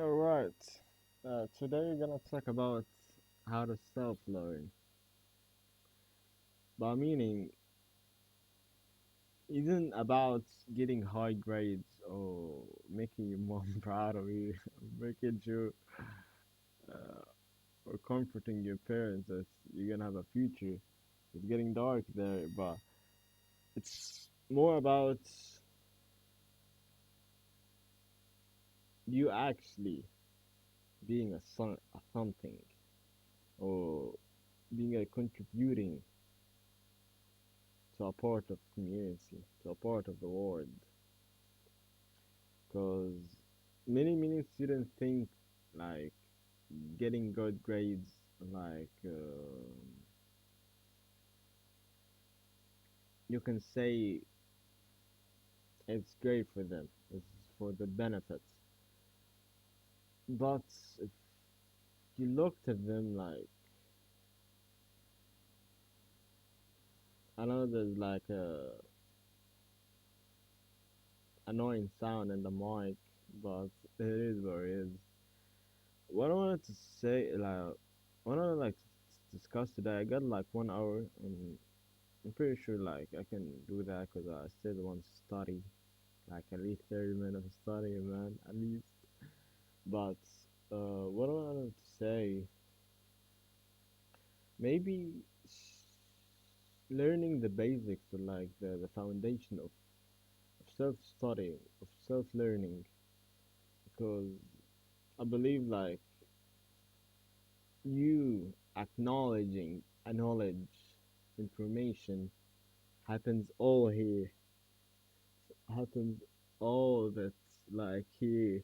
All right. Today we're gonna talk about how to self-learn. By meaning, isn't about getting high grades or making your mom proud of you, making you uh, or comforting your parents that you're gonna have a future. It's getting dark there, but it's more about you actually being a something or being a contributing to a part of community, to a part of the world. Because many students think like getting good grades, like you can say it's great for them, it's for the benefits. But if you looked at them like, I know there's like a annoying sound in the mic, but it is what it is. What I wanted to say, like, what I like to discuss today, I got like 1 hour, and I'm pretty sure like I can do that because I still want to study, like at least 30 minutes of studying, man, at least. But what I wanted to say, maybe learning the basics or like the foundation of self-studying, of self-learning, because I believe like you acknowledging a knowledge, information happens all here, happens all that's like here.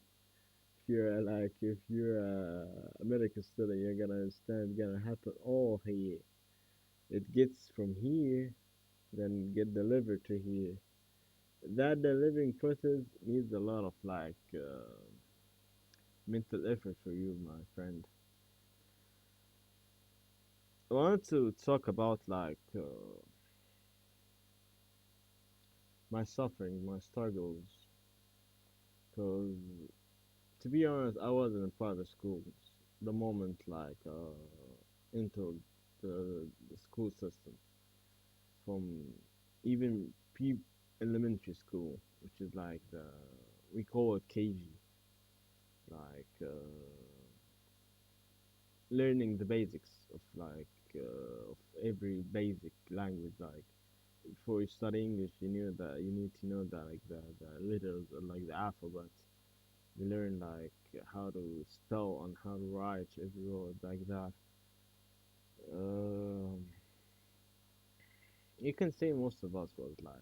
If you're a medical student, you're gonna understand it's gonna happen all here. It gets from here, then get delivered to here. That delivering process needs a lot of mental effort for you, my friend. I wanted to talk about my suffering, my struggles, because to be honest, I was in private schools. The moment into the school system, from even pre elementary school, which is like we call it KG, like learning the basics of of every basic language. Like before you study English, you knew that you need to know that like the letters or like the alphabet. You learn like how to spell and how to write every word like that. Um, you can say most of us was like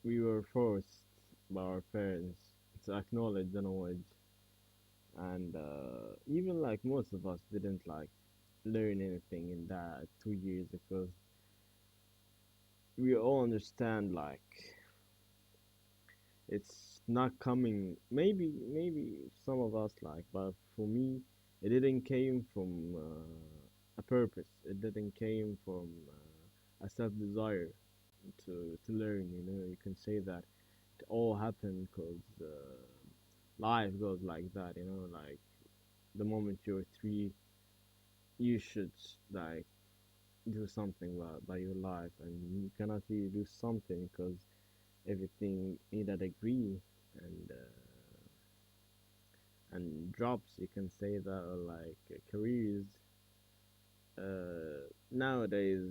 we were forced by our parents to acknowledge the knowledge, and even like most of us didn't like learn anything in that 2 years because we all understand like it's not coming. Maybe some of us like, but for me, it didn't came from a purpose. It didn't came from a self desire to learn. You know, you can say that it all happened because life goes like that. You know, like the moment you're three, you should like do something by your life, and you cannot really do something because everything need a degree and jobs. You can say that are like careers. Nowadays,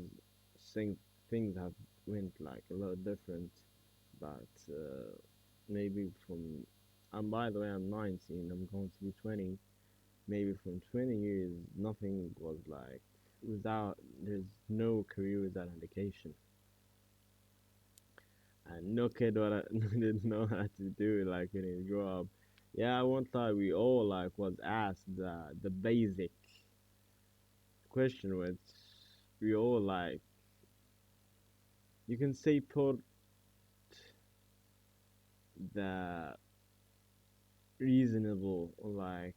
thing, things have went like a lot different, but maybe from and by the way, I'm 19. I'm going to be 20. Maybe from 20 years, nothing was like without. There's no career without education, and no kid what didn't know how to do like when he grew up. Yeah, I won't lie. We all like was asked the basic question, which we all like. You can say put the reasonable or like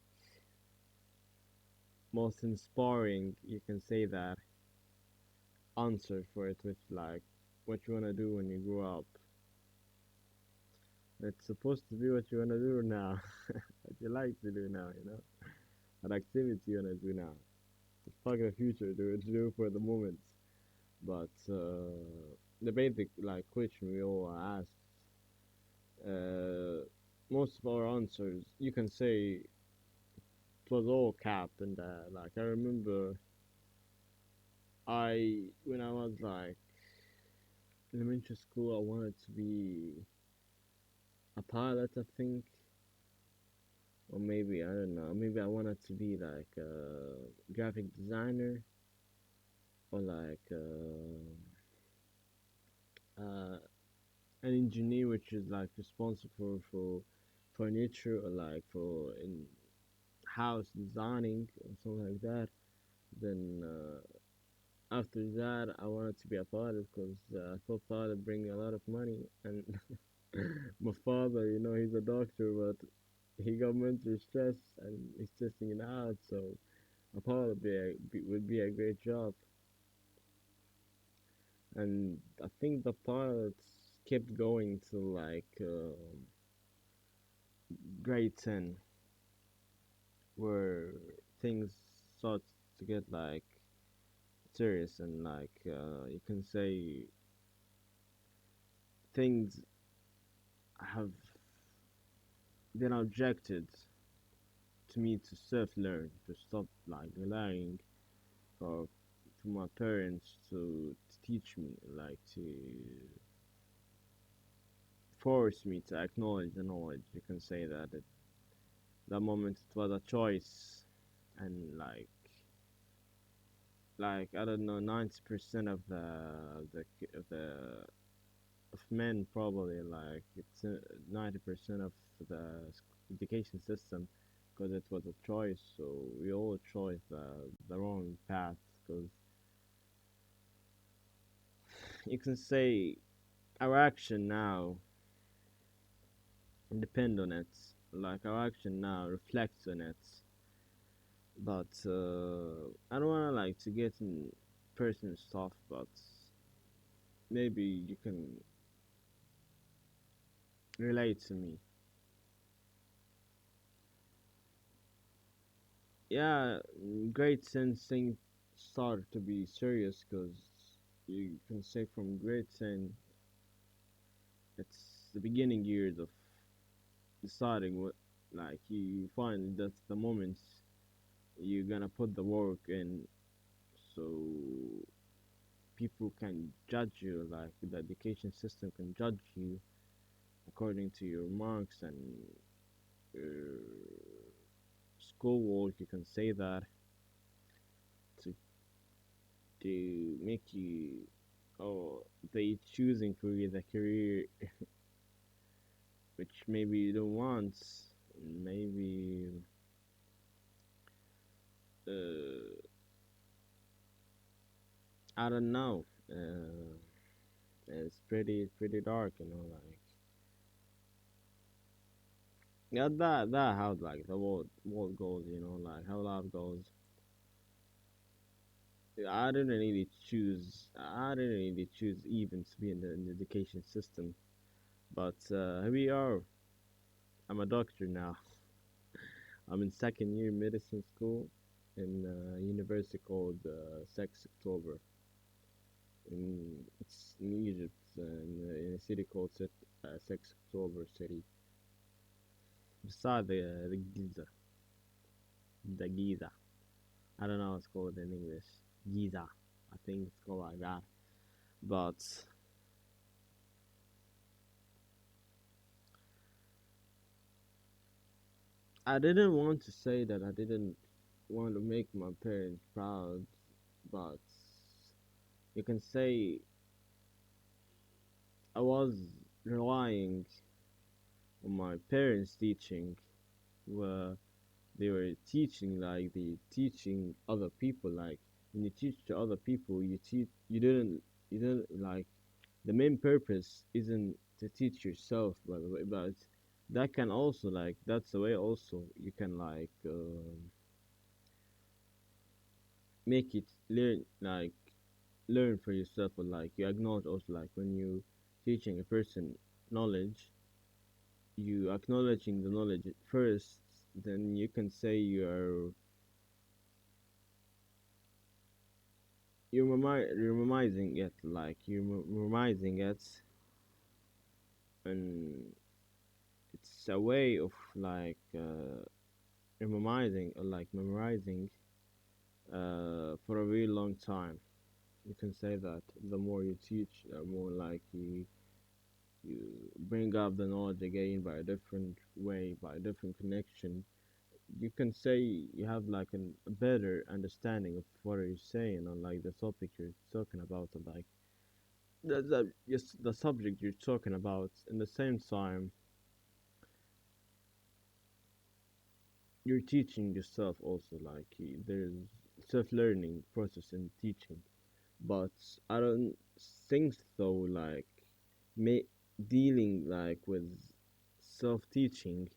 most inspiring. You can say that answer for it, which like what you wanna do when you grow up. It's supposed to be what you wanna do now, what you like to do now, you know, an activity you wanna do now. It's fuck the future to do for the moment. But the basic like question we all ask, uh, most of our answers, you can say it was all cap and like I remember when I was like elementary school I wanted to be a pilot I think, or maybe I don't know, maybe I wanted to be like a graphic designer or like uh, an engineer which is like responsible for furniture or like for in house designing or something like that. Then after that, I wanted to be a pilot because I thought pilot bring a lot of money. And my father, you know, he's a doctor, but he got mental stress and he's testing it out. So a pilot would be a great job. And I think the pilots kept going to like grade 10, where things start to get like serious and like you can say things have been objected to me to self-learn, to stop like relying or to my parents to teach me, like to force me to acknowledge the knowledge. You can say that at that moment it was a choice, and like I don't know, 90% of the of men probably like it's 90% of the education system because it was a choice. So we all chose the wrong path because you can say our action now depend on it. Like our action now reflects on it. But I don't wanna like to get in personal stuff, but maybe you can relate to me. Yeah, grade sense thing started to be serious because you can say from grade 10, it's the beginning years of deciding what, like you find that's the moment you're gonna put the work in, so people can judge you, like the education system can judge you according to your marks and your schoolwork. You can say that to make you, oh, they choosing for you the career which maybe you don't want. Maybe uh, I don't know. It's pretty dark, you know. Like yeah, that how like the world goes, you know, like how life goes. I didn't really choose. I didn't really choose even to be in the education system, but here we are. I'm a doctor now. I'm in second year medicine school in a university called Sex October. It's in Egypt, in a city called Sex October City, beside the Giza, the Giza. I don't know how it's called in English. Giza, I think it's called like that. But I didn't want to say that I didn't want to make my parents proud, but you can say I was relying on my parents' teaching, where they were teaching like they teaching other people. Like when you teach to other people, you didn't like the main purpose isn't to teach yourself, by the way, but that can also like that's the way also you can like make it learn for yourself, or like you acknowledge also like when you teaching a person knowledge, you acknowledging the knowledge first, then you can say you're memorizing it, like you're memorizing it, and it's a way of like memorizing for a really long time. You can say that the more you teach, the more like you bring up the knowledge again by a different way, by a different connection. You can say you have like a better understanding of what you're saying on like the topic you're talking about, and like the subject you're talking about. In the same time, you're teaching yourself also. Like there's self-learning process in teaching, but I don't think so. Like ma- dealing like with self-teaching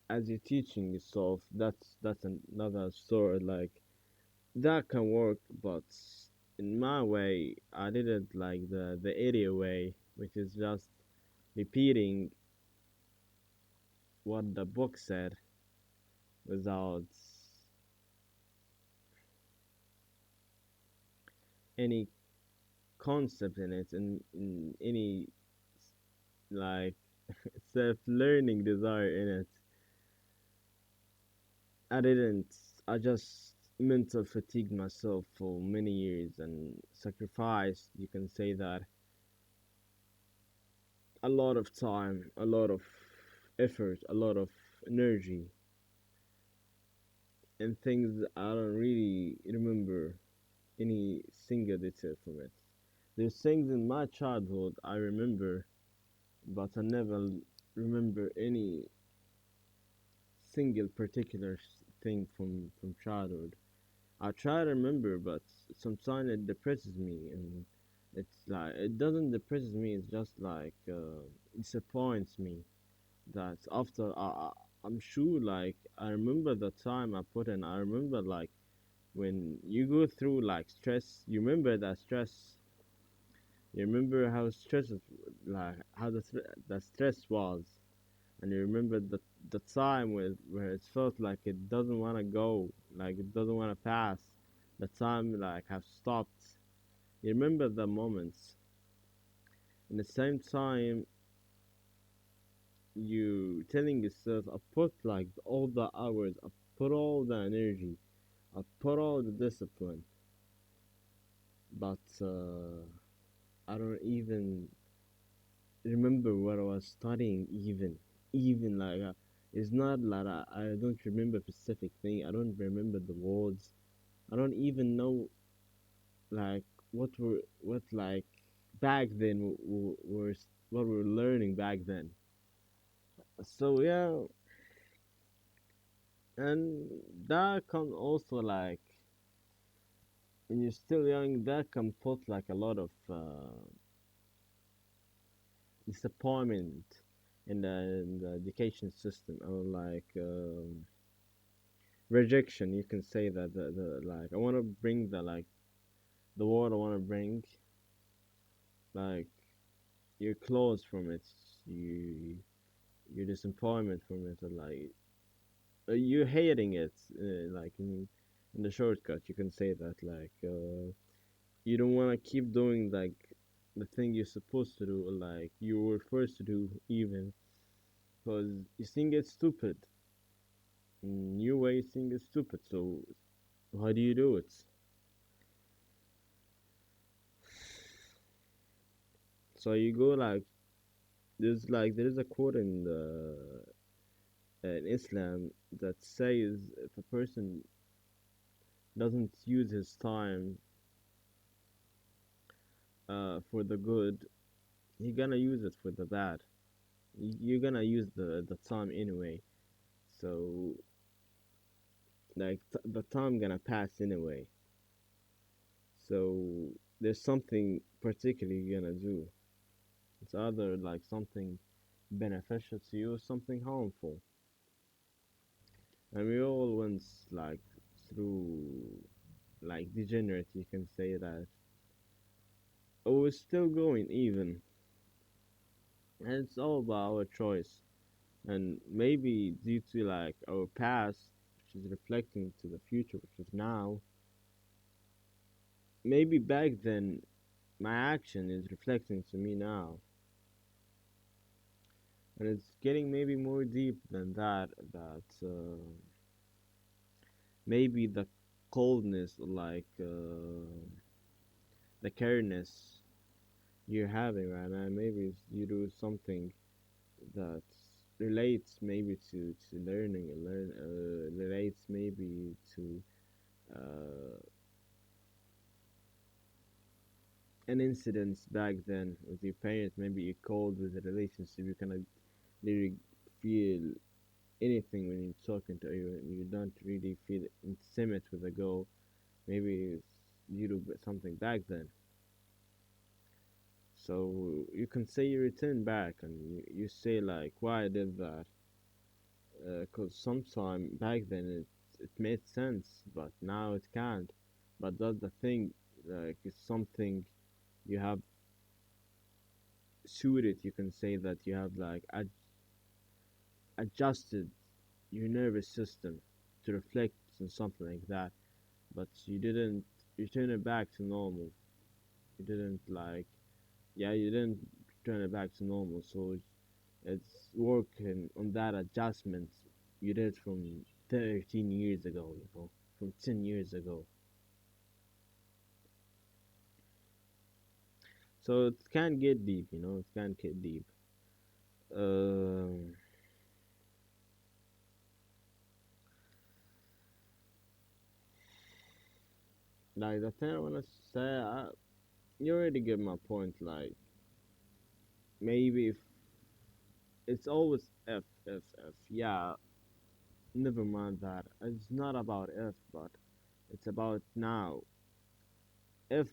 as you're teaching yourself, that's another story. Like that can work, but in my way, I did it like the area way, which is just repeating what the book said without any concept in it, and in any like self-learning desire in it. I didn't. I just mental fatigued myself for many years and sacrificed, you can say that, a lot of time, a lot of effort, a lot of energy, and things I don't really remember any single detail from it. There's things in my childhood I remember, but I never remember any single particular thing from childhood. I try to remember, but sometimes it depresses me, and it's like it doesn't depresses me. It's just like disappoints me that after I'm sure like I remember the time I put in. I remember like when you go through like stress. You remember that stress. You remember how stress is, like how the stress was, and you remember the time where it felt like it doesn't want to go, like it doesn't want to pass. The time like have stopped. You remember the moments. In the same time, you telling yourself, I put like all the hours, I put all the energy, I put all the discipline, but I don't even remember what I was studying. Even like it's not like I don't remember specific thing. I don't remember the words. I don't even know like what like back then were what we were learning back then. So yeah, and that can also like when you're still young, that can put like a lot of disappointment in the education system, or like rejection. You can say that the like I want to bring the like the word I want to bring, like you're closed from it, you your disappointment from it, or like you're hating it, like in the shortcut. You can say that like you don't want to keep doing like the thing you're supposed to do, or like you were first to do, even because you think it's stupid. In your way, you think it's stupid. So how do you do it? So you go like there's a quote in Islam that says if a person doesn't use his time for the good, he gonna use it for the bad. You're gonna use the time anyway. So like the time gonna pass anyway. So there's something particular you're gonna do. It's either like something beneficial to you or something harmful. And we all went like through like degenerate, you can say that. Oh, we're still going even. And it's all about our choice. And maybe due to like our past, which is reflecting to the future, which is now, maybe back then my action is reflecting to me now. And it's getting maybe more deep than that, that maybe the coldness, like the careness you're having right now, maybe it's you do something that relates maybe to learning and relates maybe to uh, an incident back then with your parents. Maybe you called with a relationship, you cannot really feel anything when you're talking to you, and you don't really feel intimate with a girl. Maybe it's you do something back then. So you can say you return back and you say like why I did that, because sometime back then it made sense, but now it can't. But that's the thing, like it's something you have suited. You can say that you have like adjusted your nervous system to reflect on something like that, but you didn't return it back to normal. You didn't like, yeah, you didn't turn it back to normal. So it's working on that adjustment you did from 13 years ago, from 10 years ago. So it can get deep, it can get deep. Um, like the thing I wanna say, you already get my point. Like maybe if it's always if, yeah, never mind that. It's not about if, but it's about now. If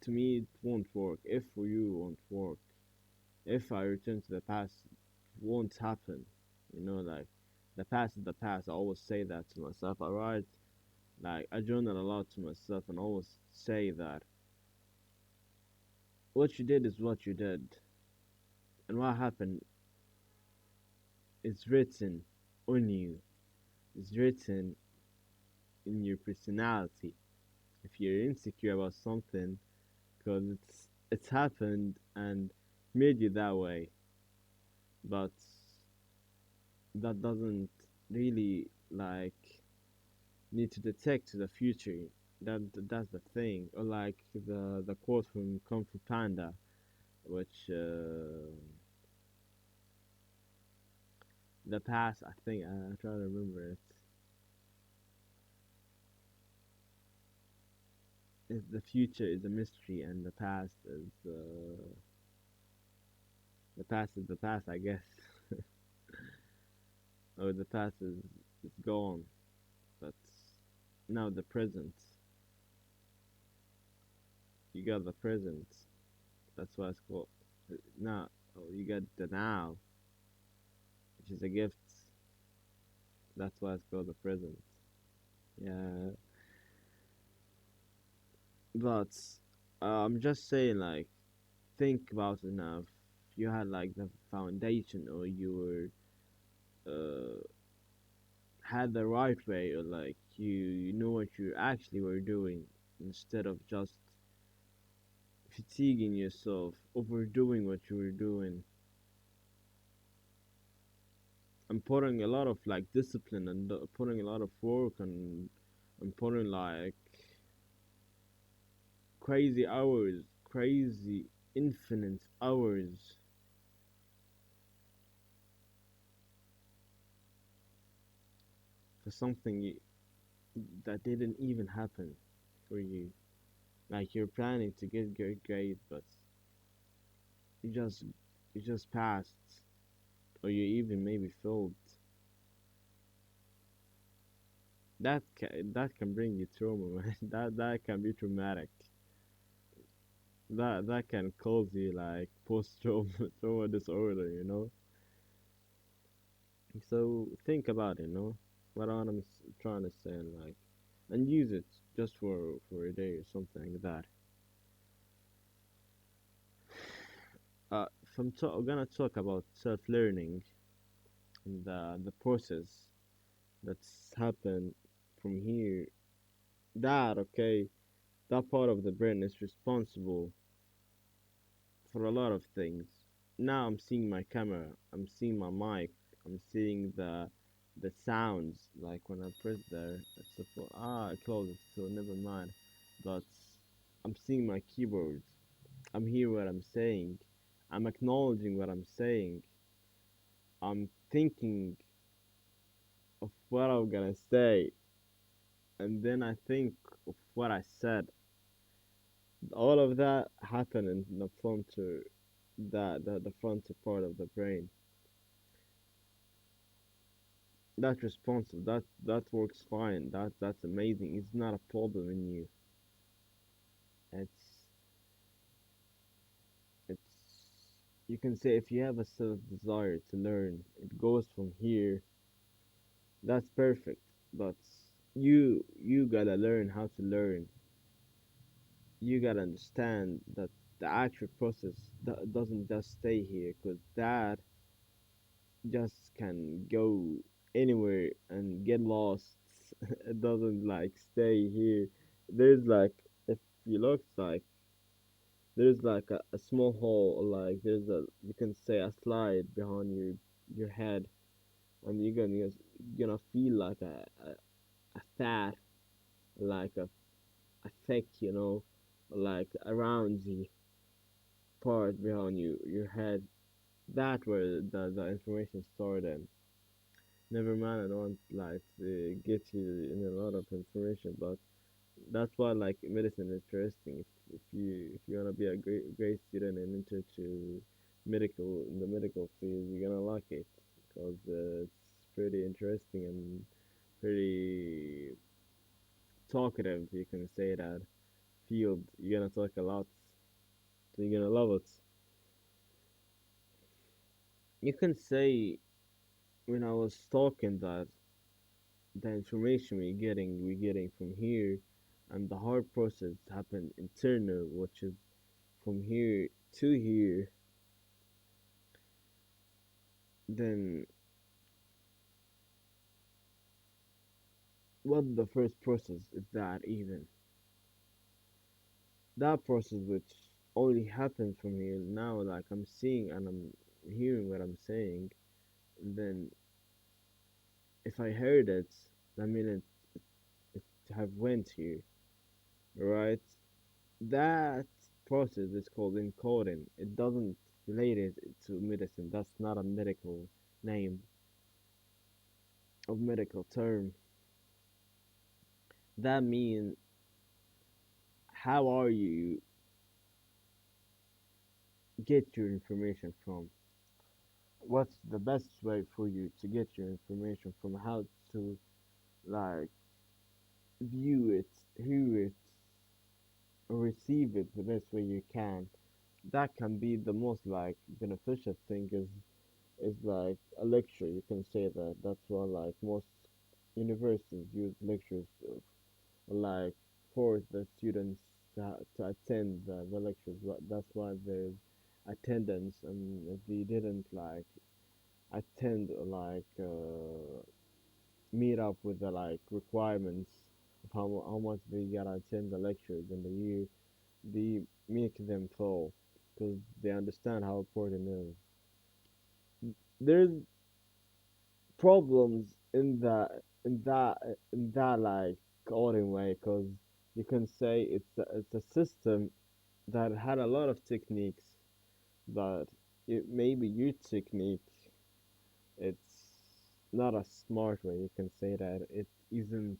to me it won't work, if for you it won't work, if I return to the past, it won't happen. Like the past is the past. I always say that to myself. I write, like I journal a lot to myself and always say that what you did is what you did, and what happened is written on you. It's written in your personality. If you're insecure about something, because it's happened and made you that way, but that doesn't really like need to detect to the future. That's the thing. Or like the quote from Kung Fu Panda, which the past. I think I'm trying to remember it. Is the future is a mystery, and the past is the past, I guess. Or the past is gone, but now the present. You got the present. That's why it's called now. Oh, you got the now, which is a gift. That's why it's called the present. Yeah, but I'm just saying, like, think about it now. If you had like the foundation, or you were had the right way, or like you know what you actually were doing, instead of just fatiguing yourself, overdoing what you were doing, and putting a lot of like discipline, and putting a lot of work, and putting like crazy hours, crazy infinite hours for something that didn't even happen for you. Like you're planning to get great grades, but you just you just passed, or you even maybe failed. That can bring you trauma, man. That can be traumatic. That can cause you like post trauma trauma disorder. So think about it, what I'm trying to say, and like, and use it just for a day or something like that. if I'm gonna talk about self-learning and the process that's happened from here, that okay, that part of the brain is responsible for a lot of things. Now I'm seeing my camera, I'm seeing my mic, I'm seeing the sounds. Like when I press there, it's I close it, so never mind. But I'm seeing my keyboard. I'm hearing what I'm saying. I'm acknowledging what I'm saying. I'm thinking of what I'm gonna say, and then I think of what I said. All of that happened in the frontal, the frontal part of the brain. That's responsive. That works fine. That's amazing. It's not a problem in you. It's it's you can say if you have a self desire to learn, it goes from here. That's perfect. But you gotta learn how to learn. You gotta understand that the actual process doesn't just stay here, because that just can go anywhere and get lost. It doesn't like stay here. There's like, if you look, like there's like a small hole, like there's a, you can say, a slide behind your head, and you're gonna feel like a fat, like a thick, like around the part behind your head. That where the information stored in. Never mind, I don't like to get you in a lot of information, but that's why like medicine is interesting. If you wanna be a great student and enter to medical in the medical field, you're gonna like it, because it's pretty interesting and pretty talkative. You can say that field. You're gonna talk a lot, so you're gonna love it. You can say, when I was talking, that the information we're getting from here, and the hard process happen internal, which is from here to here. Then what the first process is, that even that process which only happens from here now, like I'm seeing and I'm hearing what I'm saying. And then if I heard it, I mean it have went here, right? That process is called encoding. It doesn't relate it to medicine. That's not a medical name of medical term. That means, how are you get your information from? What's the best way for you to get your information from? How to like view it, hear it, or receive it the best way you can? That can be the most like beneficial thing, is like a lecture. You can say that. That's why like most universities use lectures, like for the students to attend the lectures. That's why there's attendance, and if they didn't like attend, like meet up with the like requirements of how much they gotta attend the lectures in the year, they make them fall, because they understand how important it is. There's problems in that like coding way, because you can say it's a system that had a lot of techniques, but maybe your technique, it's not a smart way. You can say that it isn't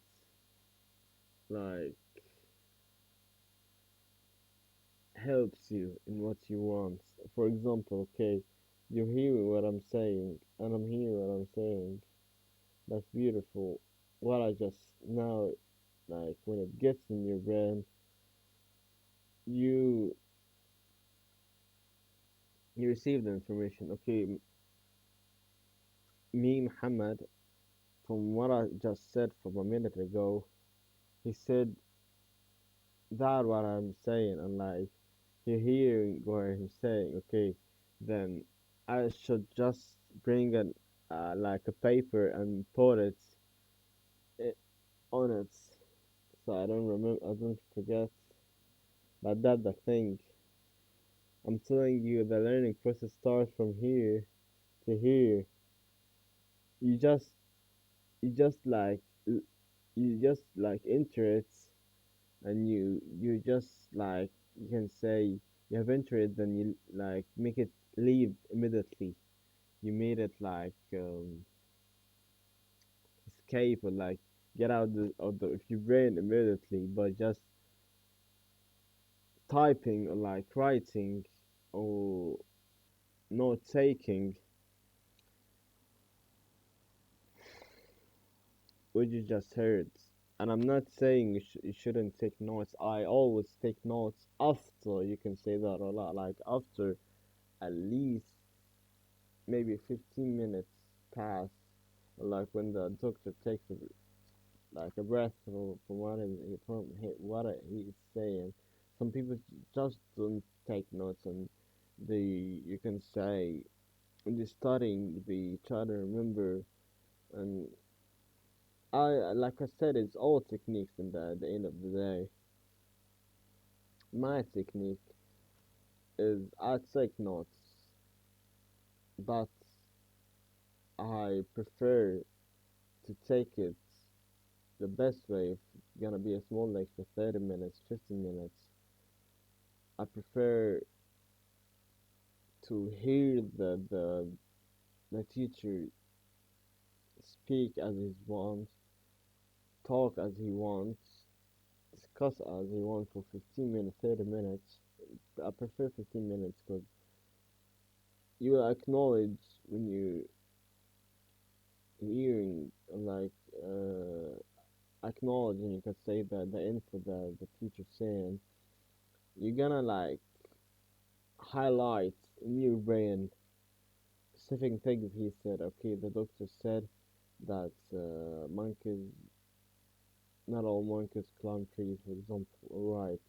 like helps you in what you want. For example, okay, you're hearing what I'm saying, and I'm hearing what I'm saying. That's beautiful. What I just now, like when it gets in your brain, you you receive the information. Okay, me, Muhammad, from what I just said from a minute ago, he said that what I'm saying, and like you're hearing what he's saying. Okay, then I should just bring an like a paper and put it on it, so I don't remember, I don't forget. But that's the thing. I'm telling you, the learning process starts from here to here. You just, you just like, you just like enter it, and you just like, you can say you have entered it, then you like make it leave immediately. You made it like escape, or like get out of your brain immediately, by just typing, or like writing, or note taking, what you just heard. And I'm not saying you shouldn't take notes. I always take notes after, you can say that a lot, like after at least maybe 15 minutes pass, like when the doctor takes like a breath from what he's saying. Some people just don't take notes, and you can say, when they're studying, they try to remember. And like I said, it's all techniques. In the end of the day, my technique is I take notes, but I prefer to take it the best way. If it's gonna be a small lecture, 30 minutes, 15 minutes, I prefer to hear the teacher speak as he wants, talk as he wants, discuss as he wants for 15 minutes, 30 minutes. I prefer 15 minutes, because you will acknowledge when you hearing, like, acknowledging, you can say that the info that the teacher saying, you're gonna like highlight in your brain specific things he said. Okay, the doctor said that monkeys, not all monkeys climb trees, for example, right?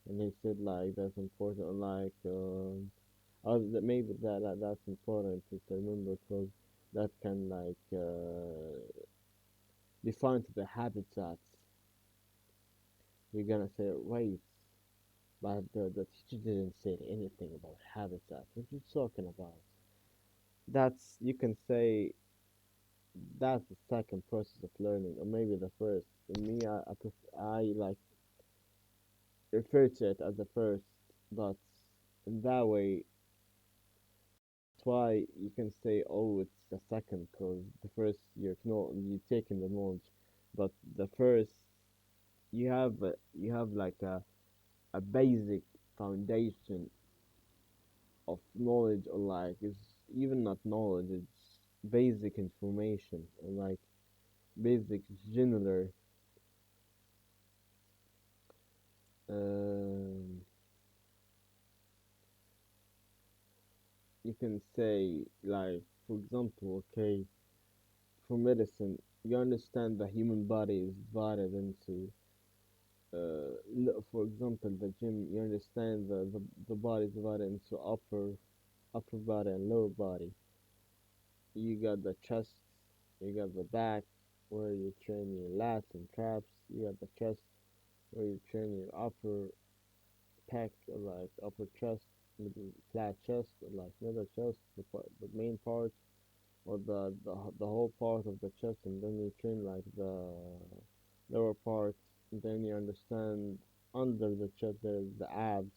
And he said like that's important, like that maybe that's important to remember, because that can like define to the habitats. You're gonna say, wait, but the teacher didn't say anything about habitats. What you talking about? That's, you can say, that's the second process of learning, or maybe the first. For me, I like refer to it as the first, but in that way, that's why you can say, oh, it's the second, because the first you're taking the knowledge, but the first, you have like a basic foundation of knowledge, or like, it's even not knowledge, it's basic information, or like basic general, um, you can say, like, for example, okay, for medicine, you understand the human body is divided into, for example, the gym, you understand the body is divided into upper body and lower body. You got the chest, you got the back, where you train your lats and traps. You got the chest, where you train your upper pec, or like upper chest, middle flat chest, or like middle chest, the main part, or the whole part of the chest, and then you train like the lower part. And then you understand under the chest there's the abs,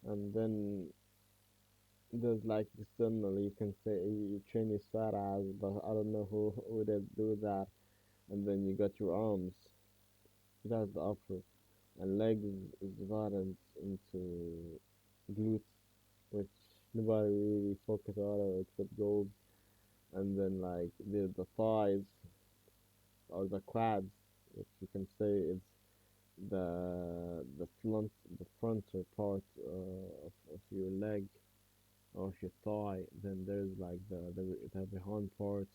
and then there's like the sternal. You can say you train your fat abs, but I don't know who would do that. And then you got your arms. That's the upper. And legs is divided into glutes, which nobody really focus on it except gold. And then like the thighs, or the quads, which you can say is the frontal part of your leg, or of your thigh. Then there's like the behind part,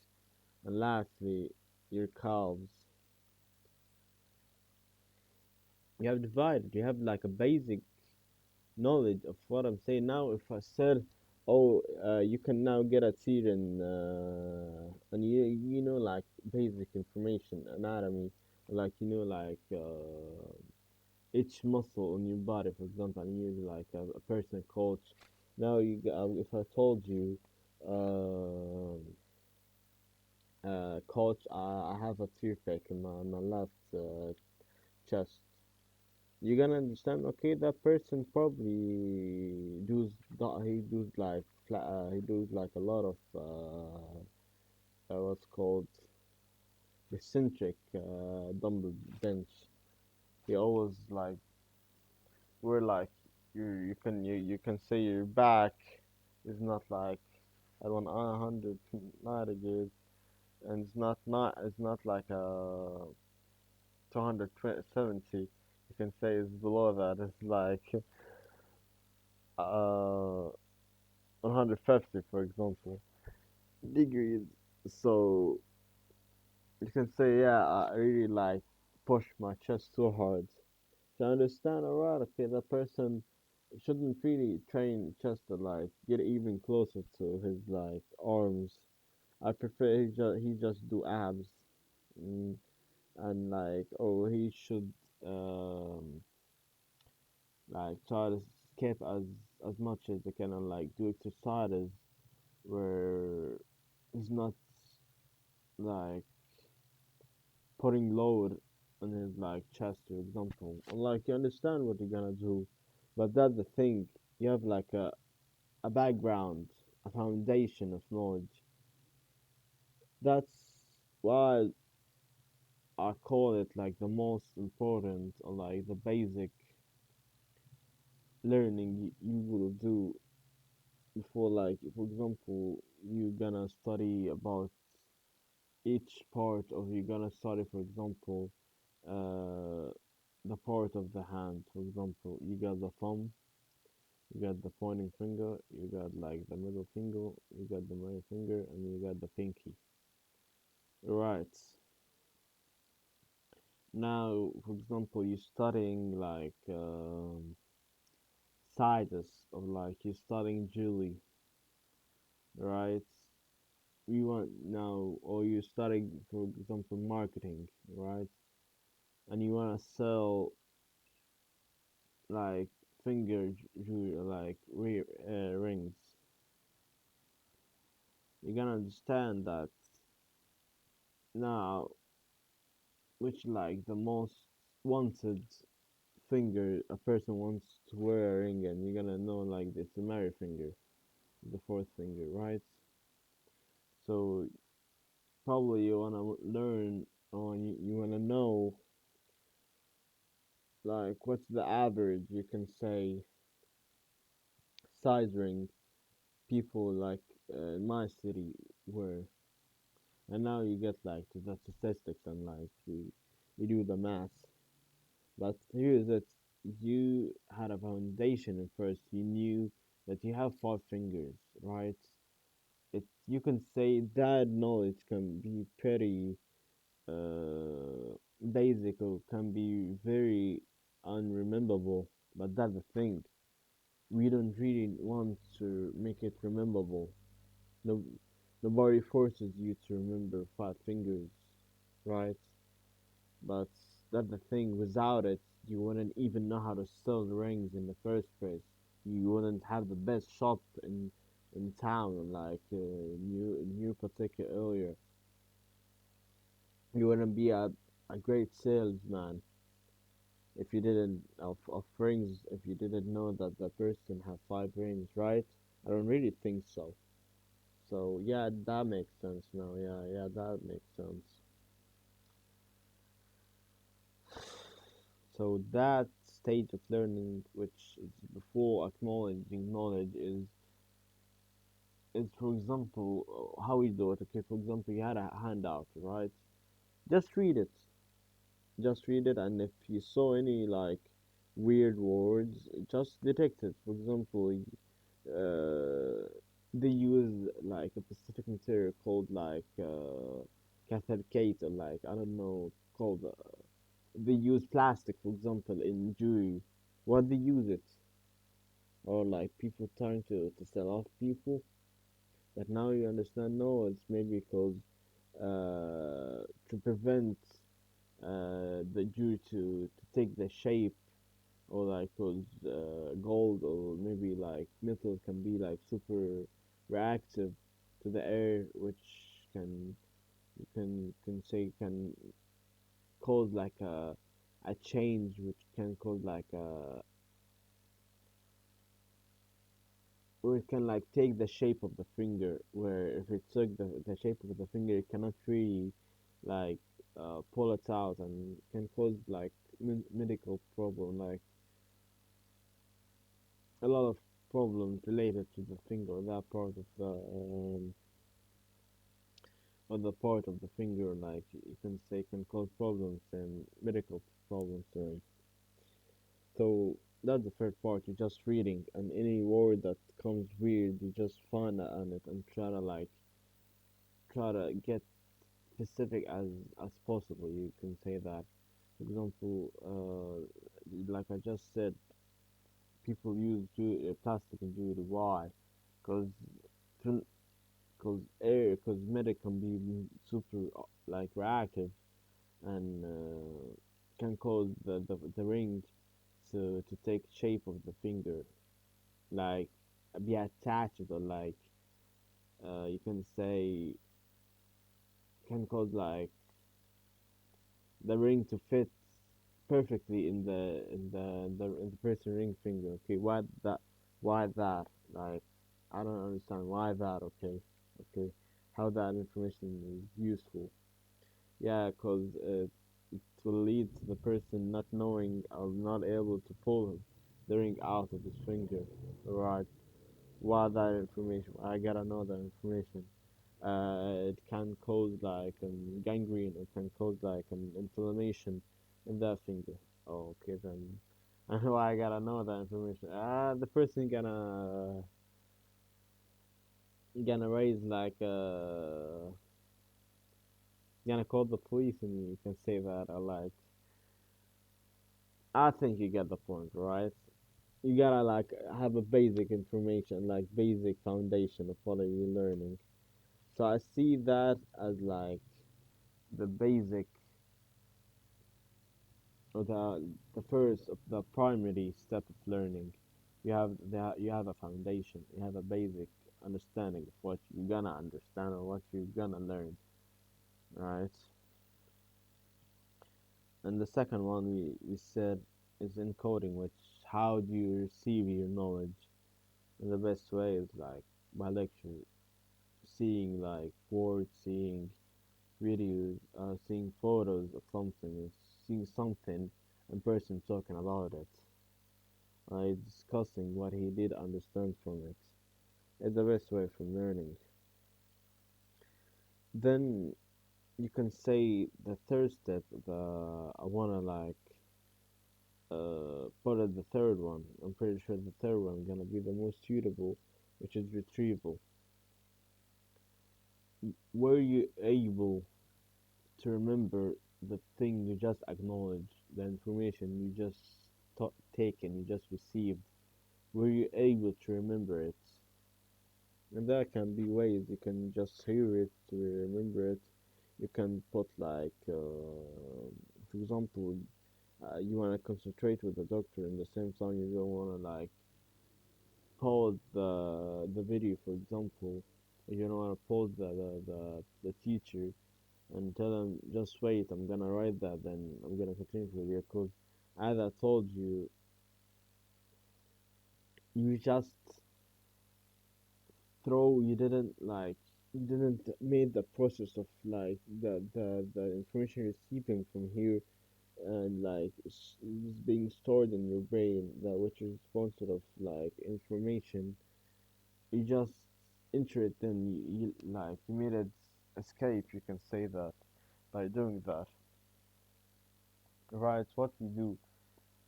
and lastly your calves. You have divided. You have like a basic knowledge of what I'm saying now. If I said Oh, you can now get a seat and you know like basic information, anatomy, like you know like each muscle on your body, for example, and you like a person coach. Now if I told you, um coach, I have a tear pick in my left chest. You're gonna understand, okay, that person probably he does like he does like a lot of what's called eccentric dumbbell bench. He always like we're like you can say your back is not like at 190 degrees, and it's not like a 270. You can say it's below that. It's like 150, for example, degrees. So you can say, yeah, I really like push my chest so hard. To understand, alright, okay, that person shouldn't really train chest to like get even closer to his like arms. I prefer he just do abs, mm, and like oh he should um like try to skip as much as they can and like do exercises where he's not like putting load on his like chest, for example. And like you understand what you're gonna do, but that's the thing. You have like a background, a foundation of knowledge. That's why I call it like the most important or like the basic learning you will do before like for example you're gonna study about each part of you're gonna study for example uh the part of the hand. For example, you got the thumb, you got the pointing finger, you got like the middle finger, you got the middle finger, and you got the pinky. Right. Now, for example, you're studying like sizes of like you're studying jewelry, right? You want now, or you're studying, for example, marketing, right? And you want to sell like jewelry, like rings. You're gonna understand that now, which like the most wanted finger a person wants to wear a ring, and you're gonna know like it's the marry finger, the fourth finger, right? So probably you wanna learn or you wanna know like what's the average you can say size ring people like in my city wear, and now you get like to the statistics and like we do the math. But here is it. You had a foundation at first. You knew that you have five fingers, right? It you can say that knowledge can be pretty basic or can be very unrememberable. But that's the thing. We don't really want to make it rememberable. No, nobody forces you to remember five fingers, right? But that's the thing. Without it, you wouldn't even know how to sell the rings in the first place. You wouldn't have the best shop in town, like new particular earlier. You wouldn't be a great salesman if you didn't of rings. If you didn't know that the person have five rings, right? I don't really think so. So yeah, that makes sense now. Yeah, yeah, that makes sense. So that stage of learning, which is before acknowledging knowledge, is for example how we do it. Okay, for example, you had a handout, right? Just read it. Just read it, and if you saw any like weird words, just detect it. For example, uh, they use like a specific material called like cathecate, or like I don't know called. They use plastic, for example, in jewelry. What they use it? or like people trying to sell off people. But now you understand, no, it's maybe because to prevent the Jew to take the shape, or like cause gold or maybe like metal can be like super reactive to the air, which can can say can cause like a change, which can cause like a, or it can like take the shape of the finger, where if it took the shape of the finger it cannot really like pull it out, and can cause like medical problem, like a lot of problems related to the finger, that part of the part of the finger, like you can say can cause problems and medical problems. So that's the third part. You're just reading, and any word that comes weird, you just find that on it and try to get specific as possible. You can say that, for example, like I just said, people use plastic and jewelry. Why? Because air, because metal can be super like reactive, and can cause the ring to take shape of the finger, like be attached, or like you can say can cause like the ring to fit perfectly in the person ring finger. Okay, why that? Why that? Like I don't understand why that. Okay, okay, how that information is useful. Yeah, cause it will lead to the person not knowing or not able to pull the ring out of his finger. Right? Why that information? I gotta know that information. It can cause like gangrene. It can cause like an inflammation in that finger. Oh, okay then. I know I gotta know that information. The person gonna raise like gonna call the police, and you can say that. Like I think you get the point, right? You gotta like have a basic information, like basic foundation of what are you learning. So I see that as like the basic, or the first of the primary step of learning. You have a foundation, you have a basic understanding of what you're gonna understand or what you're gonna learn, right? And the second one we said is encoding, which how do you receive your knowledge? And the best way is like by lecture, seeing like words, seeing videos, seeing photos of something, seeing something in person talking about it, discussing what he did understand from it. It's the best way from learning. Then you can say the third step. I wanna like put it the third one. I'm pretty sure the third one gonna be the most suitable, which is retrieval. Were you able to remember the thing you just acknowledged, the information you just taken, you just received? Were you able to remember it? And there can be ways you can just hear it to remember it. You can put like, for example, you want to concentrate with the doctor, and the same time you don't want to like pause the video, for example. You don't want to pause the teacher and tell them just wait. I'm gonna write that, then I'm gonna continue with you. Cause as I told you, you just you didn't like, you didn't made the process of like the information receiving from here, and like is being stored in your brain, that which is responsible of like information. You just enter it, then you like you made it escape, you can say that, by doing that. Right, what you do,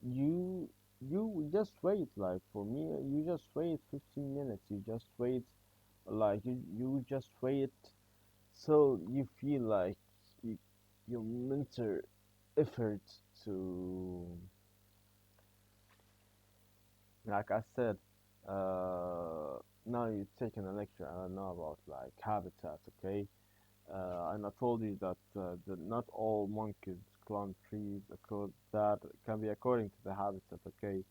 you you just wait. Like for me, you just wait 15 minutes, you just wait, like you just wait, so you feel like you, your mental effort to, like I said, Now you're taking a lecture, I don't know about like habitat, okay? And I told you that not all monkeys climb trees, because that can be according to the habitat, okay?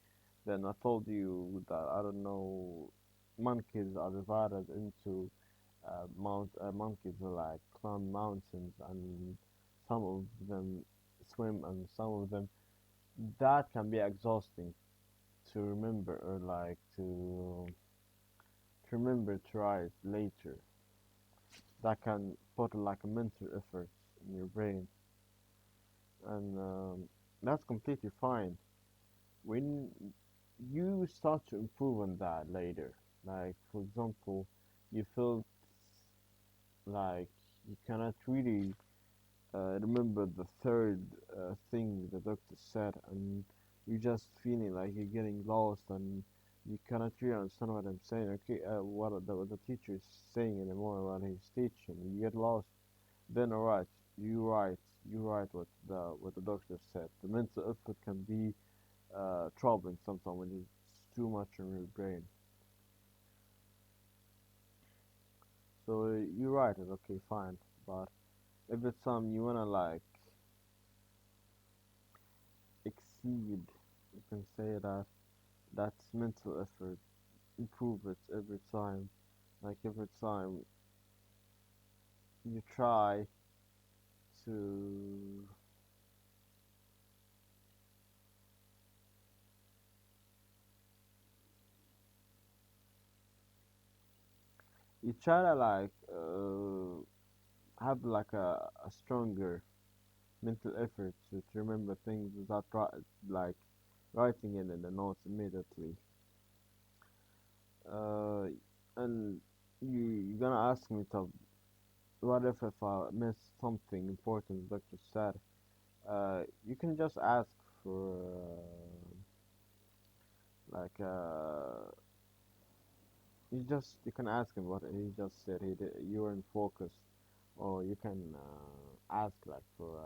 Then I told you that, I don't know, monkeys are divided into monkeys who like climb mountains, and some of them swim, and some of them, that can be exhausting to remember, or like to remember to write later. That can put like a mental effort in your brain, and that's completely fine. When you start to improve on that later, like for example, you feel like you cannot really remember the third thing the doctor said, and you're just feeling like you're getting lost, and you cannot really understand what I'm saying. Okay, what the teacher is saying anymore, what he's teaching. You get lost. Then alright, you write what the doctor said. The mental effort can be troubling sometimes when it's too much in your brain. So you write it, okay, fine. But if it's something you wanna like exceed, you can say that that's mental effort. Improve it every time. Like every time you try to you try to like have like a stronger mental effort to remember things without like writing it in the notes immediately. Uh, and you're gonna ask me to, what if I miss something important the doctor said? You can just ask for like you can ask him what he just said. You weren't focused, or you can ask like for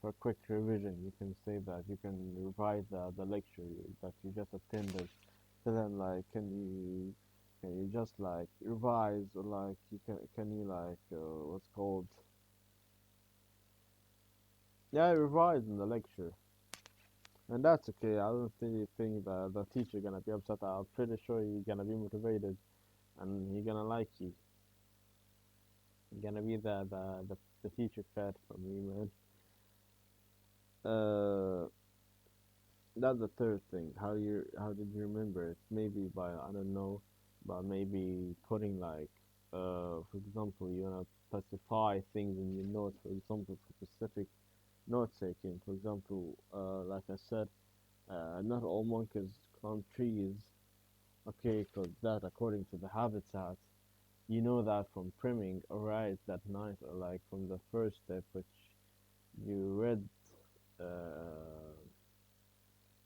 a quick revision. You can say that you can revise the lecture that you just attended. So then, like, can you just like revise, or like can you like what's called, yeah, revise in the lecture. And that's okay. I don't really think that the teacher gonna be upset. I'm pretty sure he's gonna be motivated, and he gonna like you. He gonna be the teacher pet for me, man. Uh, that's the third thing. How did you remember it? Maybe by, I don't know, but maybe putting like for example, you wanna specify things in your notes. For example, for specific note taking. For example, like I said, not all monkeys climb trees. Okay, because that according to the habitat, you know that from priming, alright, that night, or like from the first step, which you read uh,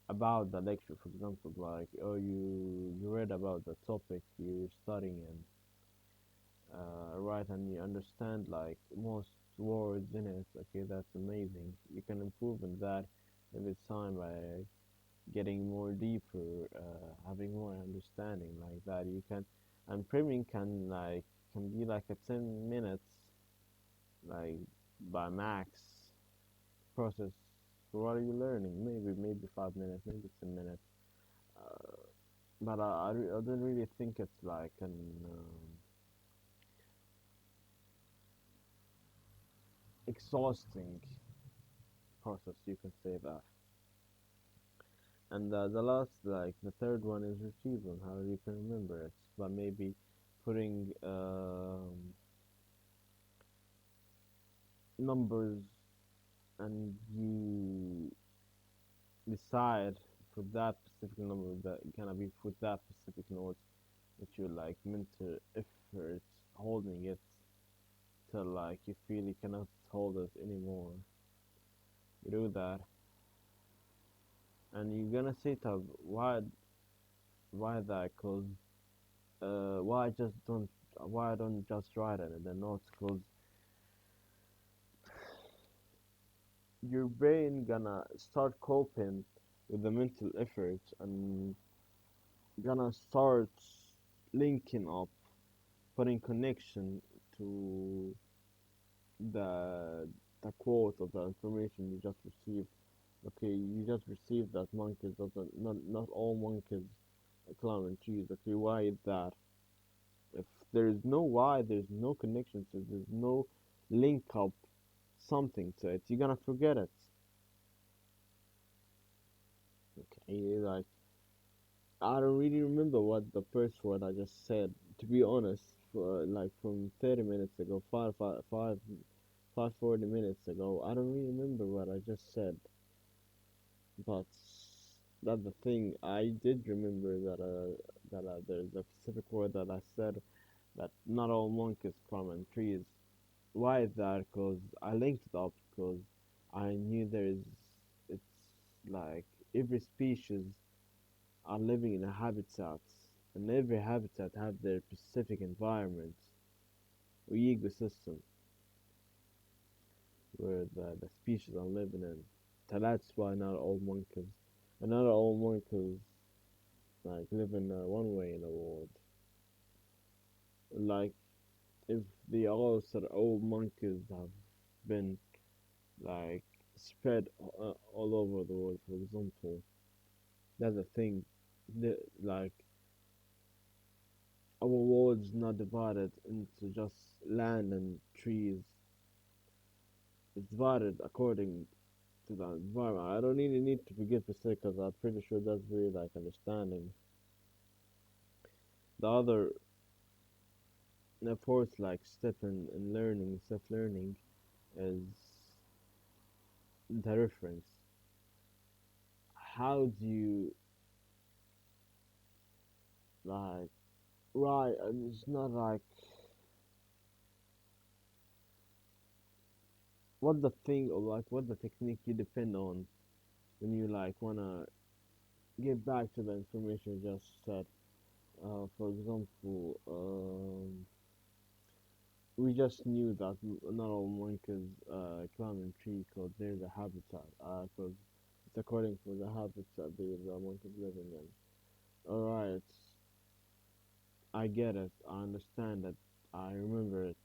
about the lecture, for example, like, or you read about the topic you're studying in, right, and you understand like most words in it. Okay, that's amazing. You can improve in that every time by getting more deeper, having more understanding like that. You can, and priming can be like a 10 minutes, like by max process. For what are you learning? Maybe 5 minutes, maybe 10 minutes. Uh, but I don't really think it's like an exhausting process. You can say that. And the last, like the third one, is retrieval. How you can remember it, but maybe putting numbers, and you decide for that specific number that gonna be for that specific note, that you like mental effort holding it till like you feel you cannot hold it anymore. You do that, and you're gonna say to why that? Cause why I just don't why I don't just write it in the notes? Cause your brain gonna start coping with the mental effort, and gonna start linking up, putting connection to the the quote of the information you just received. Okay, you just received that monkeys doesn't not all monkeys climb trees. Okay, why is that? If there is no why, there's no connection to it, there's no link up something to it, you're gonna forget it. Okay, like I don't really remember what the first word I just said, to be honest. For like from 30 minutes ago, 40 minutes ago, I don't really remember what I just said. But that's the thing. I did remember that there's a specific word that I said that not all monkeys climb on trees. Why is that? Because I linked it up because I knew it's like every species are living in a habitat, and every habitat have their specific environment or ecosystem where the species are living in. So that's why not all monkeys, and not all monkeys like live in one way in the world. Like if the all sort of old monkeys have been like spread all over the world, for example, that's the thing. Like our world is not divided into just land and trees. It's divided according to the environment. I don't really need to forget specific because I'm pretty sure that's very like understanding. The other, of course, like step in learning, self learning, is the reference. How do you like right? And it's not like what the thing or like what the technique you depend on when you like wanna get back to the information you just said. For example, we just knew that not all monkeys climb trees because there's a habitat. Because it's according to the habitat the monkeys living in. All right, I get it. I understand it. I remember it.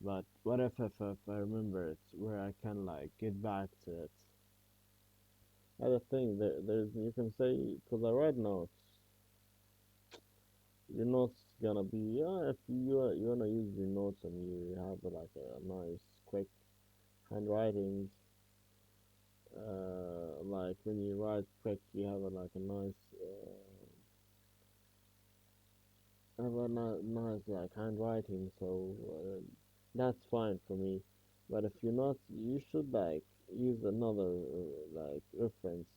But what if I remember it where I can like get back to it? Other thing there's you can say because I write notes. Your notes gonna be yeah if you wanna use your notes and you have like a nice quick handwriting. Like when you write quick, you have like a nice have a nice like handwriting. So that's fine for me. But if you're not, you should like use another like reference.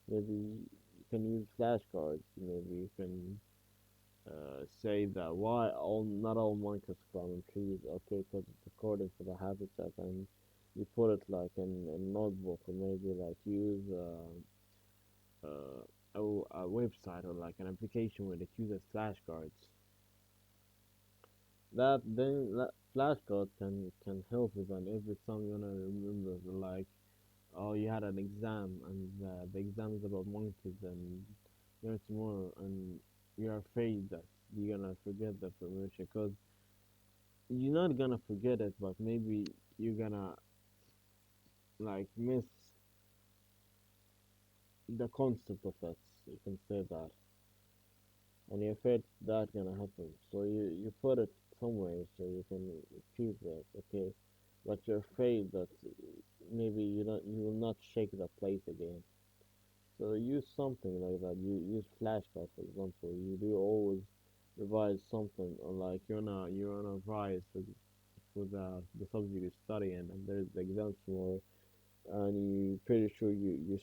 Maybe you can use flashcards. Maybe you can say that why all not all monkeys climb on trees. Okay, because it's according to the habitat, and you put it like in a notebook, or maybe like use a website or like an application where it uses flashcards. That then that flashcard can help you, and every time you wanna remember, like oh you had an exam and the exam is about monkeys and tomorrow and you're afraid that you're gonna forget the information because you're not gonna forget it, but maybe you're gonna like miss the concept of it. You can say that, and you're afraid that's gonna happen. So you put it somewhere so you can keep it, okay? But you're afraid that maybe you will not shake the place again. So use something like that. You use flashcards, for example. You do always revise something, or like you're on a revise for the subject you're studying, and there's the exam tomorrow, and you pretty sure you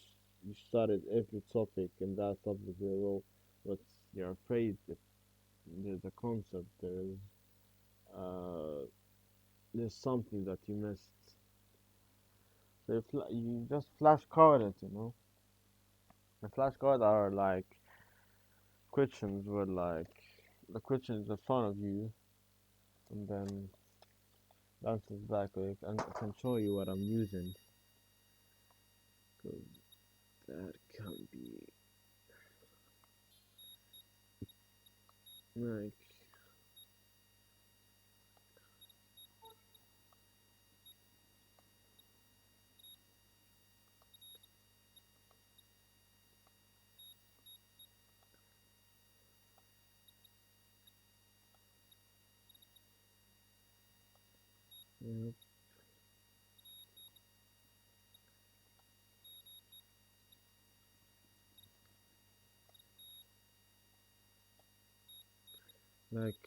studied every topic in that subject very well, but you're afraid that there's a concept, uh there's something that you missed. So you just flashcard it, you know. The flashcards are like questions where like the question is in front of you, and then the answer is back. Like I can show you what I'm using, because that can be like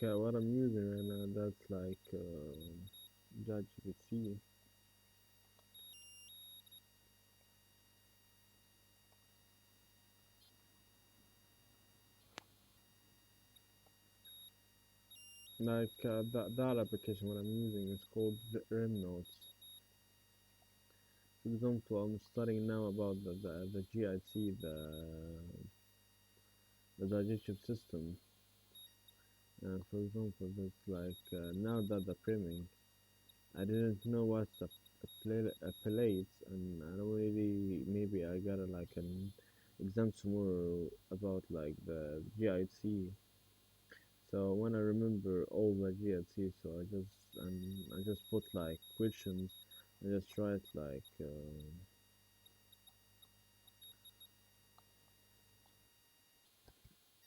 yeah, what I'm using right now. That's like ChatGPT. That application what I'm using is called the REM Notes. For example, I'm studying now about the GIC, the digestive system. For example, that's now that the priming, I didn't know what's a plate, and I don't really, maybe I got an exam tomorrow about like the GIC. So when I remember all the GIC, so I just put like questions. I just write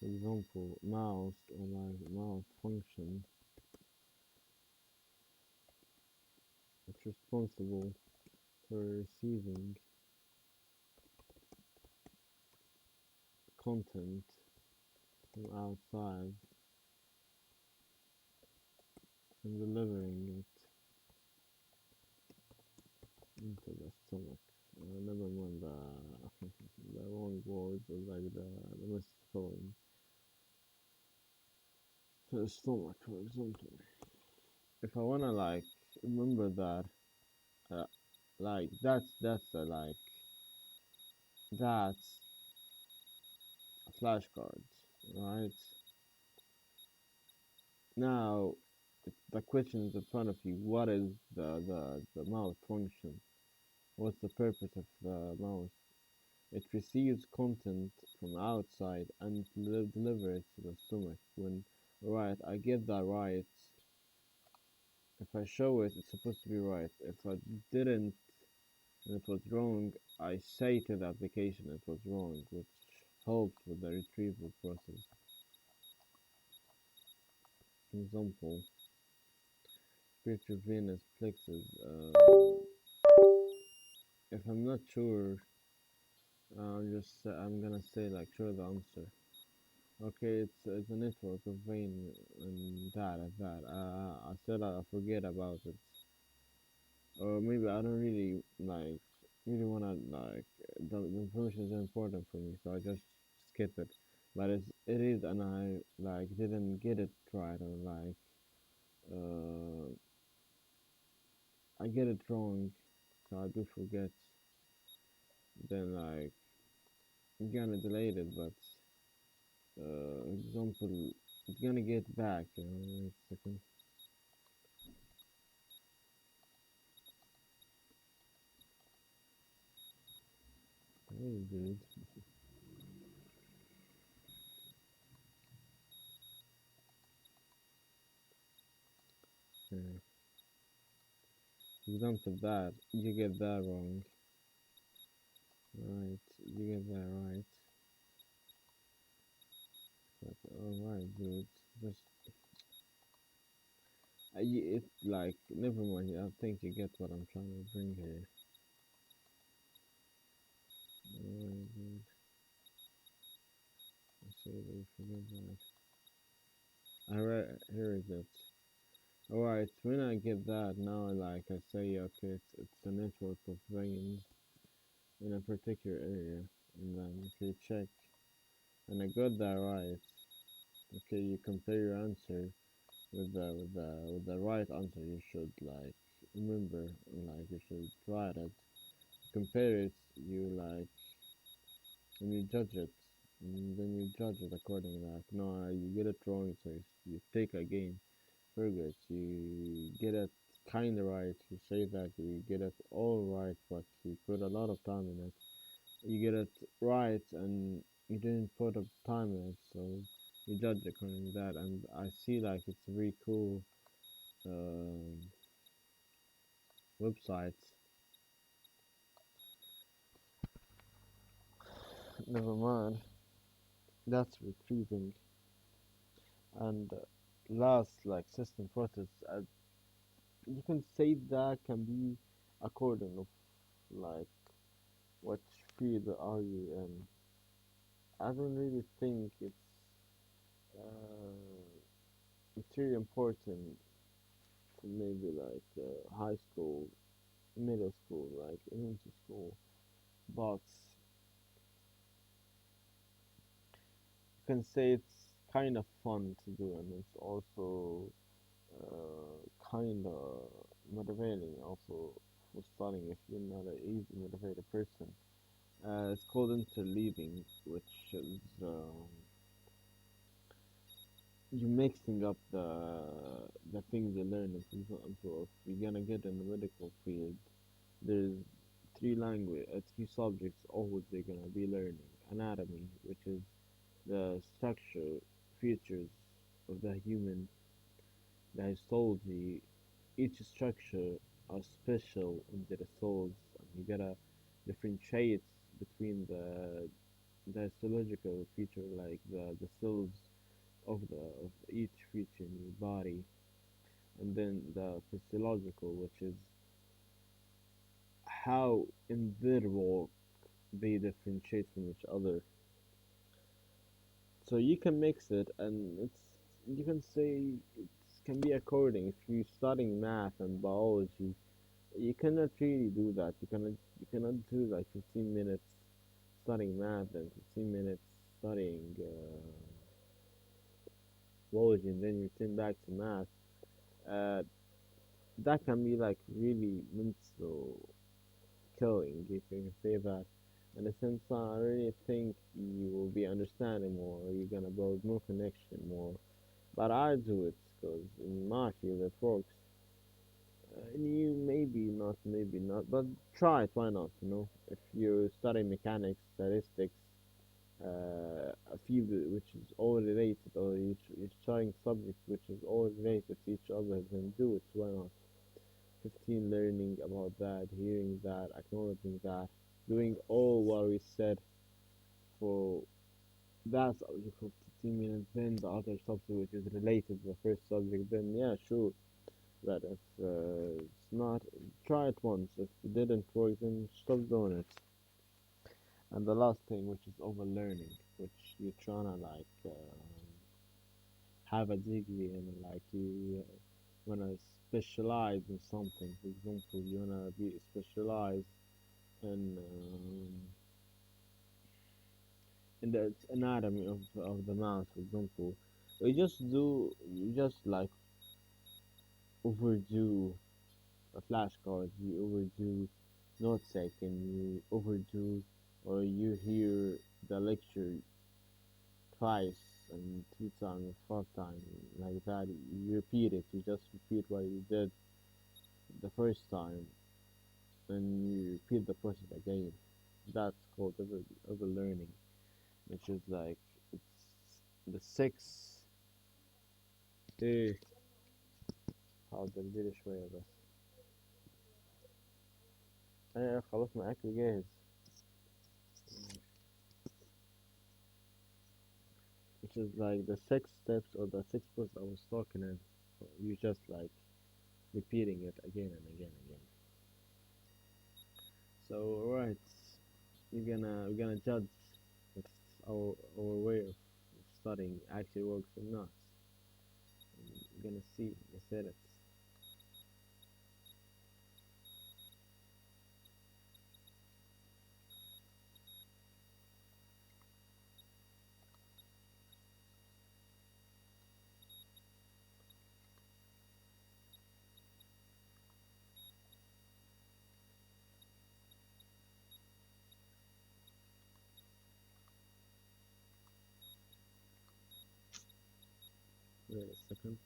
for example, mouse or like mouse function. It's responsible for receiving content from outside and delivering it into the stomach. Never mind the wrong words or like the misspelling. To the stomach, for example. If I wanna remember that, uh, that's flashcards, right? Now the question is in front of you. What is the mouse function? What's the purpose of the mouse? It receives content from outside and deliver it to the stomach. When right, I get that right. If I show it, it's supposed to be right. If I didn't and it was wrong, I say to the application it was wrong, which helps with the retrieval process. For example, spiritual Venus plexus. If I'm not sure, I'm gonna say like sure the answer. Okay, it's a network of vein and that. I said I forget about it, or maybe I don't really wanna the information is important for me, so I just skip it. But it is, and I didn't get it right, or uh I get it wrong, so I do forget. Then I'm gonna delete it, but example, it's gonna get back. Wait a second. Hey, dude. Uh, example that you get that wrong. Right, you get that right. But alright, dude. Just it's never mind. I think you get what I'm trying to bring here. Alright, dude. I say they forget that. Alright, here is it. Alright, when I get that now, I say, okay, it's a network of veins in a particular area, and then if you check, and I got that right, okay, you compare your answer with the right answer. You should remember, you should write it, compare it, and you judge it, and then you judge it according to that. No, you get it wrong, so you take a game. Very good. You get it kind of right. You say that you get it all right, but you put a lot of time in it. You get it right, and you didn't put a time in it. So You judge according to that, and I see like it's a very cool um, website. Never mind. That's retrieving and last like system process. You can say that can be according of like what field are you in. I don't really think it's really important to maybe like high school, middle school, like elementary school, but you can say it's kind of fun to do, and it's also kind of motivating also for studying if you're not an easy motivated person. It's called interleaving, which is you mixing up the things you're learning. For example, if you're gonna get in the medical field, there's three subjects always they're gonna be learning. Anatomy, which is the structure, features of the human, the histology. Each structure are special in their souls, and you gotta differentiate between the histological feature, like the cells of each feature in your body, and then the physiological, which is how in their work they differentiate from each other. So you can mix it, and you can say it can be according. If you're studying math and biology, you cannot really do that. You cannot do like 15 minutes studying math and 15 minutes studying biology, and then you turn back to math. Uh, that can be like really mental killing, if you can say that. In a sense, I really think you will be understanding more, you're gonna build more connection, more. But I do it because in my field it works. And you maybe not, but try it. Why not? If you study mechanics, statistics, a field which is all related, or you're studying subjects which is all related to each other, then do it. Why not? 15 learning about that, hearing that, acknowledging that, doing all what we said for that subject for 15 minutes, then the other subject which is related to the first subject, then yeah, sure. But if it's not, try it once. If it didn't work, then stop doing it. And the last thing, which is overlearning, which you're trying to like have a degree in, like you wanna specialize in something. For example, you wanna be specialized in the anatomy of the mouse, for example. You just like overdo a flashcard, you overdo note taking, you overdo, or you hear the lecture twice and three times and four times like that. You repeat it. You just repeat what you did the first time, and you repeat the process again. That's called overlearning, which is like it's the six. ايه حاضر اديني شوية بس. ايه خلاص ما اكل جاهز. Which is like the six steps or the six process I was talking in. So you just like repeating it again and again and again. So alright, we're gonna judge if our way of studying actually works or not. We're gonna see. I said it. Wait a second.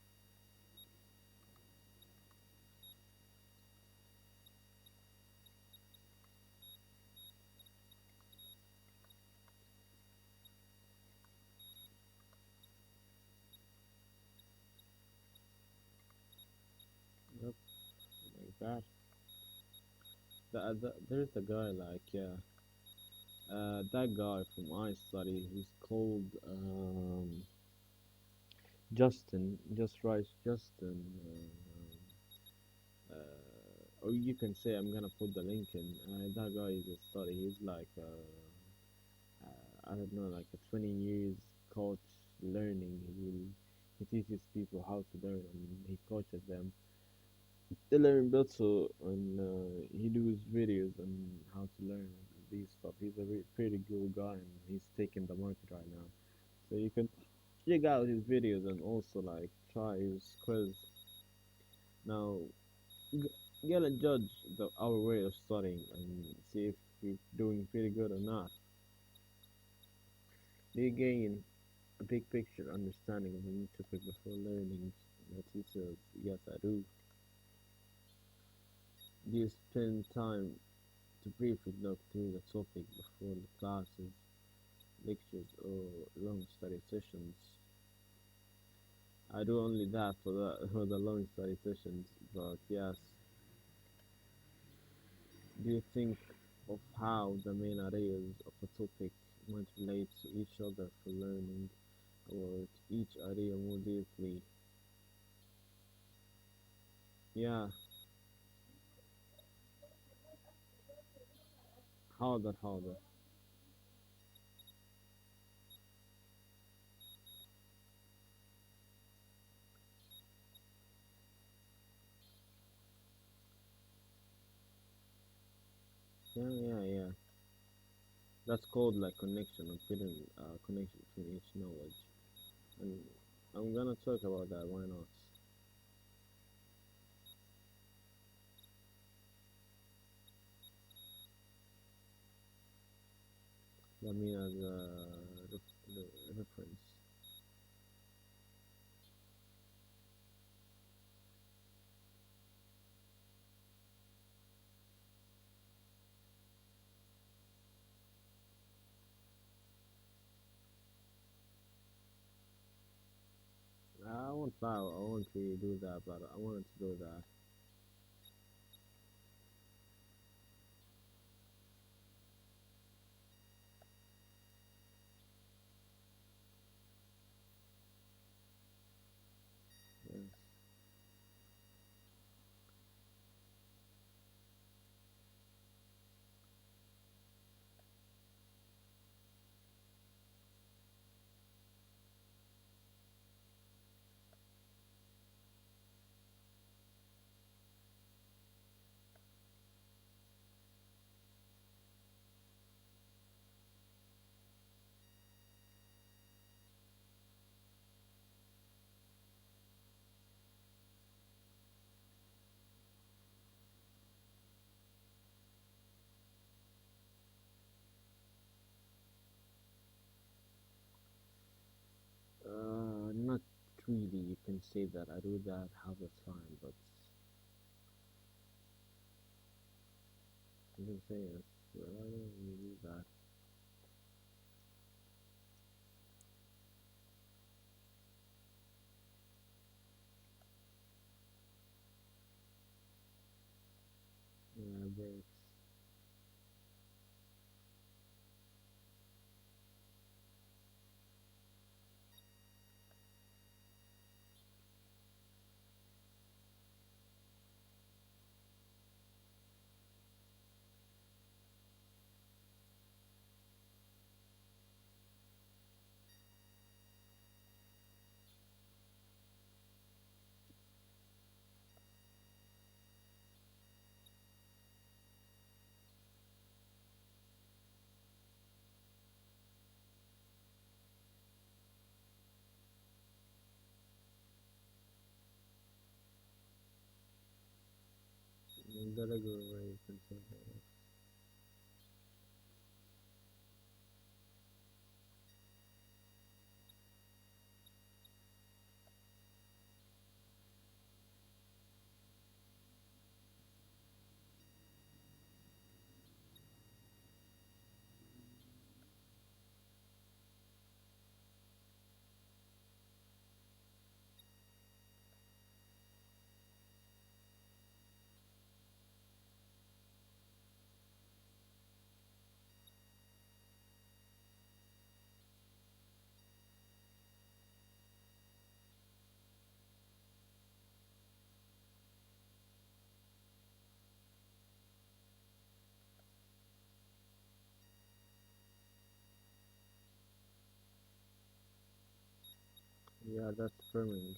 that. There's a guy like that guy from I study. He's called Justin. Just write Justin. Or you can say I'm gonna put the link in. That guy is a study. He's like I don't know, like a 20 years coach learning. He teaches people how to learn and he coaches them. They learn better and he does videos on how to learn these stuff. He's a pretty good guy and he's taking the market right now. So you can check out his videos and also like try his quiz. Now g- gonna judge our way of studying and see if we're doing pretty good or not. Do you gain a big picture understanding of a new topic before learning? That he says, yes, I do. Do you spend time to briefly look through the topic before the classes, lectures, or long study sessions? I do only that for the long study sessions, but yes. Do you think of how the main areas of a topic might relate to each other for learning, or to each area more deeply? Yeah, harder, harder. Yeah, yeah, yeah. That's called like connection, or building connection between each knowledge. And I'm gonna talk about that. Why not? Let me as a reference. I won't lie, I won't really do that, but I wanted to do that. Yes. Not really. You can say that I do that half the time, but you can say yes. But I don't really do that. Yeah, breaks. The regular way you can say that. Yeah, that's permanent.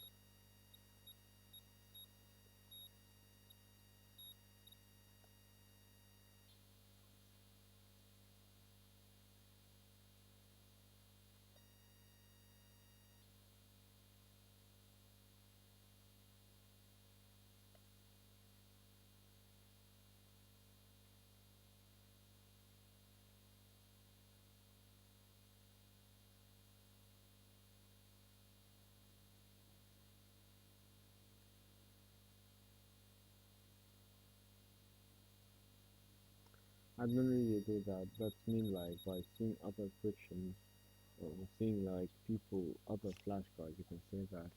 I don't really do that. That's mean like by seeing other frictions or seeing like people other flashcards. You can say that.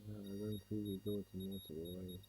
I don't really go to multiple ways.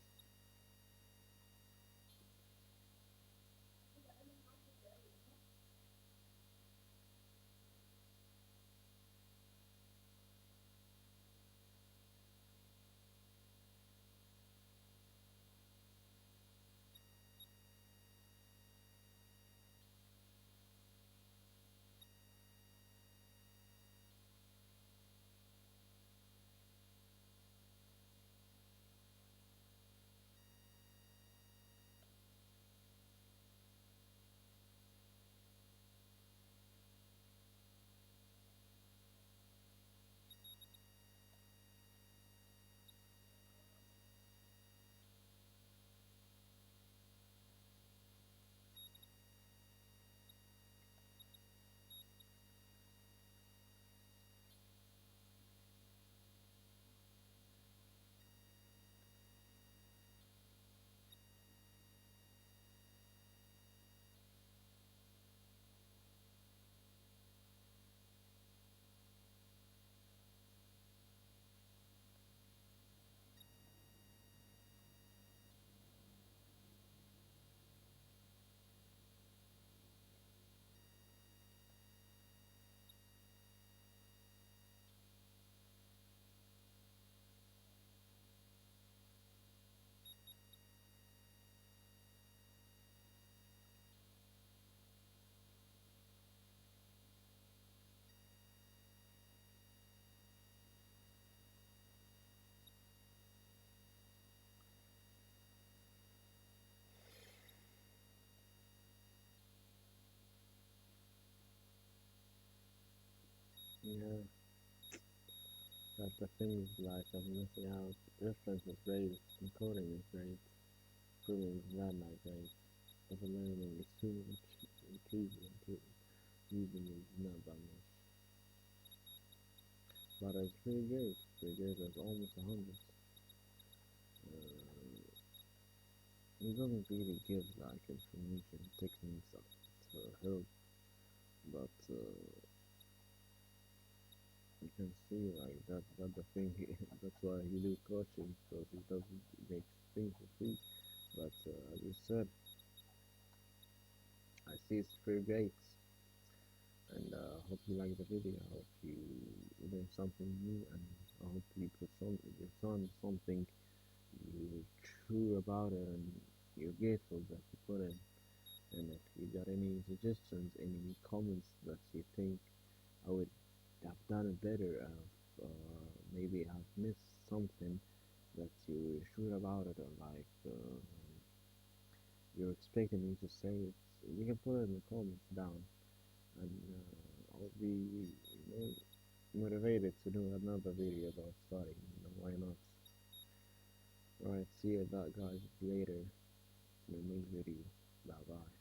Yeah, that's the thing. Like I'm missing out. Reference is great. Encoding is great. Proving is not great. But the learning is too much. Increasing, using is not that much. But it's pretty good. Pretty good. It's almost 100. It doesn't really give like information techniques to help, but you can see like that the thing. That's why he do coaching because he doesn't make things for free. But as you said, I see it's pretty great, and hope you like the video. I hope you learn something new, and I hope you put your son something you're true about it, and you're grateful that you put in. And if you got any suggestions, any comments that you think I would have done it better, maybe I've missed something that you're sure about it, or like you're expecting me to say it, you can put it in the comments down, and I'll be motivated to do another video about studying. Why not? Alright, see you that guys later in the next video. Bye bye.